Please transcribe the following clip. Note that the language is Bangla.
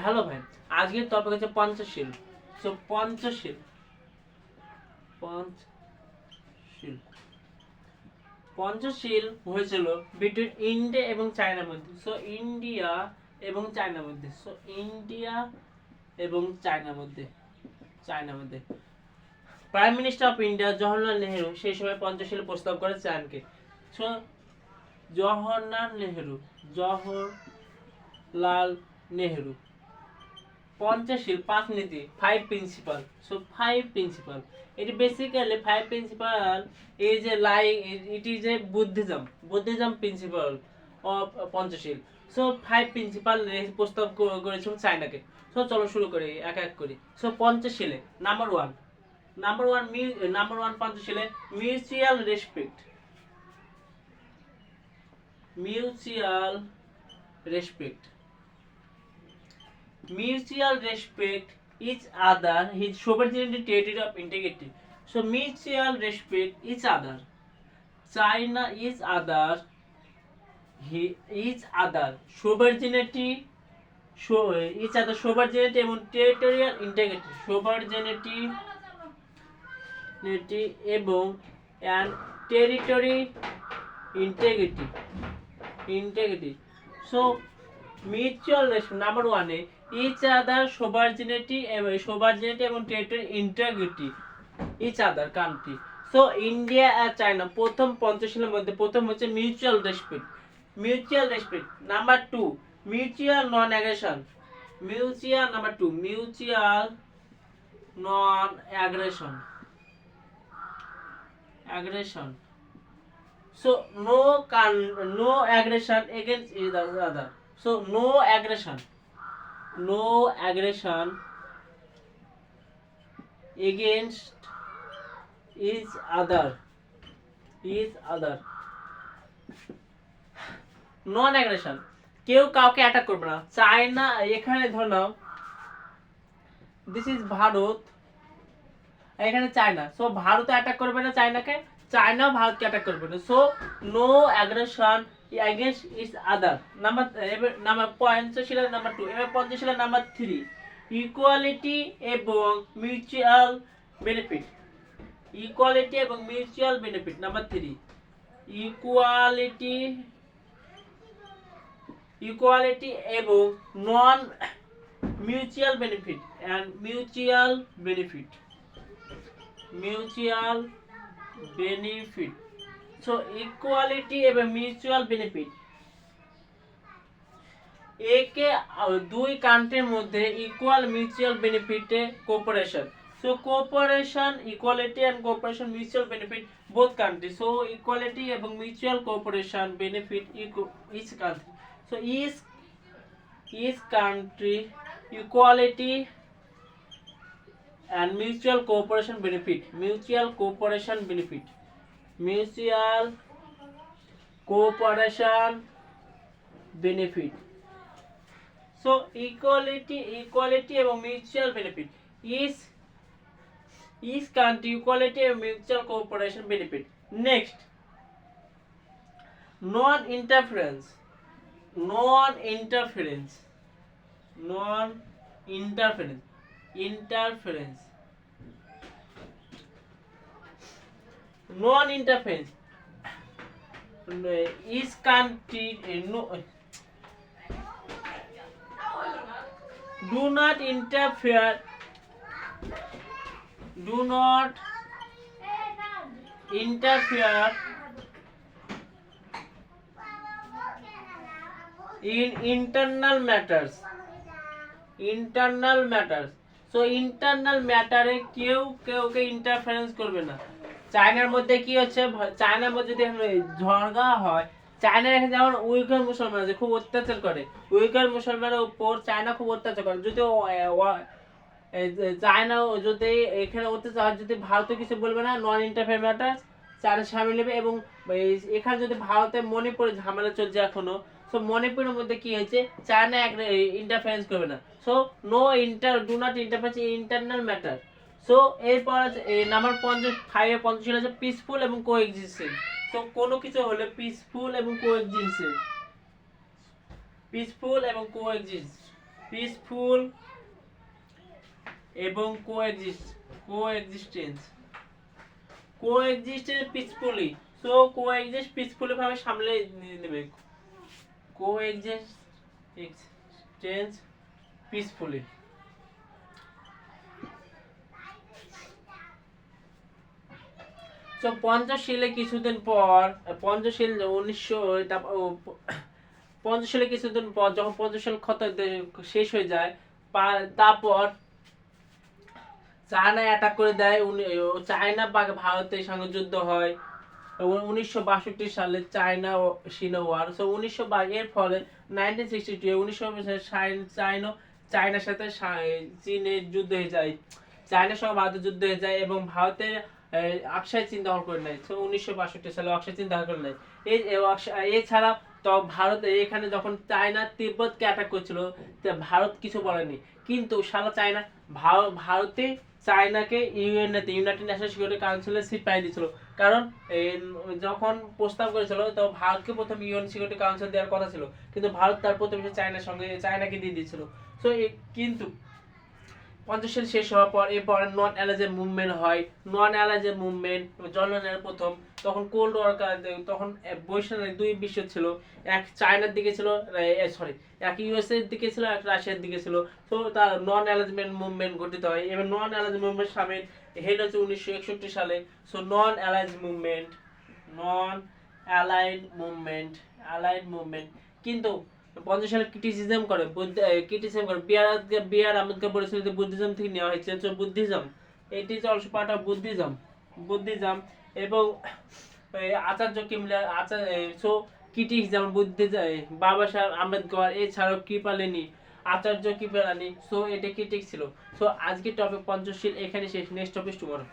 হ্যালো ভাই, আজকের টপিক হচ্ছে পঞ্চশীল। সো পঞ্চশীল পঞ্চশীল পঞ্চশীল হয়েছিল বিটুইন ইন্ডিয়া এবং চায়নার মধ্যে। সো ইন্ডিয়া এবং চায়নার মধ্যে prime minister of India Jawaharlal Nehru সেই সময় পঞ্চশীল প্রস্তাব করে চায়নাকে। সো জওহরলাল নেহেরু পঞ্চশীল 5 নীতি 5 প্রিন্সিপাল। সো 5 প্রিন্সিপাল, এটি basically 5 principal is a lie, it is a buddhism principal of Panchsheel. So 5 principal প্রস্তাব করেছিল চায়নাকে। সো চলো শুরু করি এক এক করি। সো পঞ্চশীলে নাম্বার 1 পঞ্চশীলে mutual respect each other, his sovereignty, territory of integrity. So mutual respect each other, China each other sovereignty, এবং territorial integrity, এবং and territory integrity. So mutual respect number 1 A each other sovereignty এবং territorial integrity each other country. So India আর চায়না প্রথম পঞ্চশীলের মধ্যে প্রথম হচ্ছে mutual respect. Number 2 mutual non aggression. So no aggression against each other. So no aggression against each other. নন অ্যাগ্রেশন, কেউ কাউকে অ্যাটাক করবে না। চায়না এখানে ধর নাও দিস ইজ ভারত, এখানে চায়না। সো ভারত অ্যাটাক করবে না চায়নাকে, চায়না ভারতকে অ্যাটাক করবে না। So no aggression against each other. Number পঞ্চশীলের নাম্বার 2। এবার পঞ্চশীলের নাম্বার 3 ইকুয়ালিটি এবং মিউচুয়াল বেনিফিট। নাম্বার 3 ইকুয়ালিটি এবং non mutual benefit and mutual benefit. So equality এবং মিউচুয়াল বেনিফিট, একে দুই কান্ট্রির মধ্যে ইকুয়াল মিউচুয়াল বেনিফিটে cooperation. So cooperation, equality and cooperation, mutual benefit both country. So equality এবং mutual cooperation benefit each country. So each country equality and mutual cooperation benefit. So equality এবং mutual benefit, each country equality and mutual cooperation benefit. Next, non interference each country do not interfere in internal matters. So internal matter-এ কেউ কে ইন্টারফারেন্স করবে না। চায়নার মধ্যে কি হচ্ছে, চায়নার মধ্যে যদি ঝগড়া হয়, চায়নার এখানে যেমন উইঘুর মুসলমান আছে, খুব অত্যাচার করে। উইঘুর মুসলমানের উপর চায়না খুব অত্যাচার করে। যদি চায়না যদি এখানে অত্যাচার হয়, যদি ভারতে কিছু বলবে না, নন ইন্টারফেয়ার ম্যাটার, চায়না সামিল নেবে। এবং এখানে যদি ভারতে মণিপুরে ঝামেলা চলছে এখনো, সো মণিপুরের মধ্যে কি হয়েছে, চায়না ইন্টারফারেন্স করবে না। So do not interfere in internal matter. So এরপর নাম্বার 5 পঞ্চশীল আছে পিসফুল এবং কোএক্সিস্টেন্স। তো কোনো কিছু হলে পিসফুল এবং কোএক্সিস্ট পিসফুল এবং coexistence peacefully. So coexist peacefully ভাবে সামলে নেবে, কোএক্সিস্টেন্স পিসফুলি। তো পঞ্চশীলে কিছুদিন পর, পঞ্চশীল 1900 কিছুদিন পর যখন পঞ্চশীল শেষ হয়ে যায়, তারপর চায়না অ্যাটাক করে দেয়। চায়না বা ভারতের সঙ্গে যুদ্ধ হয় 1962 সালে, চায়না ও চীনা ওয়ার। সো 1922 এর ফলে 1962 চায়নার সাথে চীনের যুদ্ধ হয়ে যায়, চায়নার সঙ্গে ভারতের যুদ্ধ হয়ে যায় এবং ভারতের আকসাই চীন দখল করে নেয়। 1962 সালে আকসাই চীন দখল করে নেয়। এছাড়া তো ভারত এখানে যখন চায়না তিব্বতকে অ্যাটাক করছিল, ভারত কিছু বলেনি, কিন্তু সারা চায়না ভারতে চায়নাকে ইউনাইটেড ন্যাশনাল সিকিউরিটি কাউন্সিলের সিট পাই দিয়েছিল। কারণ যখন প্রস্তাব করেছিল তো ভারতকে প্রথম ইউএন সিকিউরিটি কাউন্সিল দেওয়ার কথা ছিল, কিন্তু ভারত তার প্রতিবেশী চায়নাকে দিয়ে দিয়েছিল। সো কিন্তু পঞ্চশীল শেষ হওয়ার পর এরপর নন অ্যালাইজের মুভমেন্ট হয়। নন অ্যালাইজের মুভমেন্ট জনগণের প্রথম, তখন কোল্ড ওয়ার, তখন বৈশ্বিক দুই বিশ্ব ছিল, এক চায়নার দিকে ছিল, এক ইউএসএ এর দিকে ছিল, এক রাশিয়ার দিকে ছিল। তো তার নন অ্যালাইজমেন্ট মুভমেন্ট গঠিত হয় এবং নন অ্যালাইজ মুভমেন্ট সামিল হেড হচ্ছে 1961 সালে। সো নন অ্যালাইজ মুভমেন্ট কিন্তু 50 সালে ক্রিটিসিজম করে বি আর আম্বেদকর বলেছিল যে বুদ্ধিজম থেকে নেওয়া হয়েছে। তো Buddhism, it is also part of Buddhism এবং আচার্য সো ক্রিটিসিজম বাবা সাহেব আম্বেদকর এছাড়াও কৃপালিনী, আচার্য কৃপালিনী। সো এটা ক্রিটিক ছিল। সো আজকে টপিক পঞ্চশীল এখানে শেষ। Next topic tomorrow.